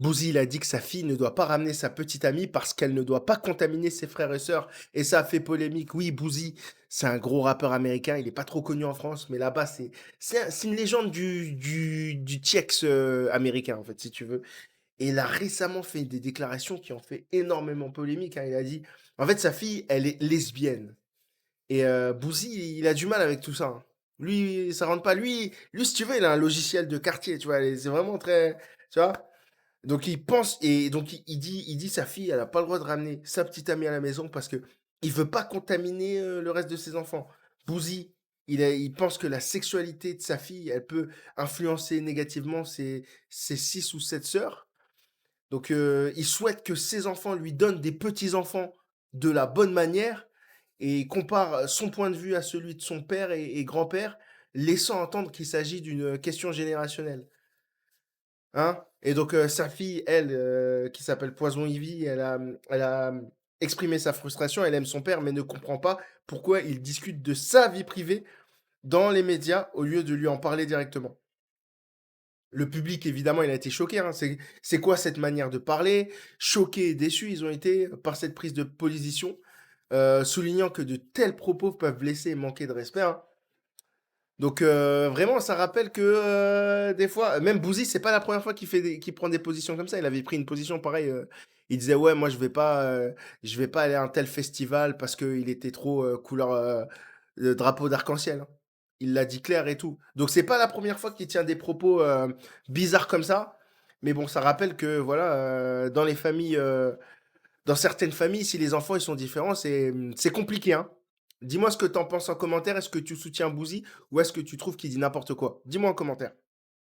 Bouzy, il a dit que sa fille ne doit pas ramener sa petite amie parce qu'elle ne doit pas contaminer ses frères et sœurs et ça a fait polémique. Oui, Bouzy, c'est un gros rappeur américain, il est pas trop connu en France, mais là-bas, c'est une légende du Tiex, américain, en fait, si tu veux. Et il a récemment fait des déclarations qui ont fait énormément polémique, hein. Il a dit en fait, sa fille, elle est lesbienne et Bouzy, il a du mal avec tout ça, hein. Lui, ça rentre pas. Lui, si tu veux, il a un logiciel de quartier, tu vois? Et c'est vraiment très, tu vois? Donc il pense et donc il dit sa fille, elle a pas le droit de ramener sa petite amie à la maison parce que il veut pas contaminer, le reste de ses enfants. Bouzy, il pense que la sexualité de sa fille, elle peut influencer négativement ses 6 ou 7 sœurs. Donc il souhaite que ses enfants lui donnent des petits-enfants de la bonne manière et il compare son point de vue à celui de son père et grand-père, laissant entendre qu'il s'agit d'une question générationnelle. Hein? Et donc, sa fille, elle, qui s'appelle Poison Ivy, elle a exprimé sa frustration. Elle aime son père, mais ne comprend pas pourquoi il discute de sa vie privée dans les médias au lieu de lui en parler directement. Le public, évidemment, il a été choqué, hein. C'est quoi cette manière de parler? Choqués et déçus, ils ont été par cette prise de position, soulignant que de tels propos peuvent blesser et manquer de respect, hein. Donc vraiment, ça rappelle que des fois, même Bouzy, c'est pas la première fois qu'il prend des positions comme ça. Il avait pris une position pareille. Il disait ouais, moi je vais pas aller à un tel festival parce qu'il était trop couleur drapeau d'arc-en-ciel, hein. Il l'a dit clair et tout. Donc c'est pas la première fois qu'il tient des propos bizarres comme ça. Mais bon, ça rappelle que voilà, dans les familles, dans certaines familles, si les enfants ils sont différents, c'est compliqué, hein. Dis-moi ce que t'en penses en commentaire. Est-ce que tu soutiens Bouzy ou est-ce que tu trouves qu'il dit n'importe quoi? Dis-moi en commentaire.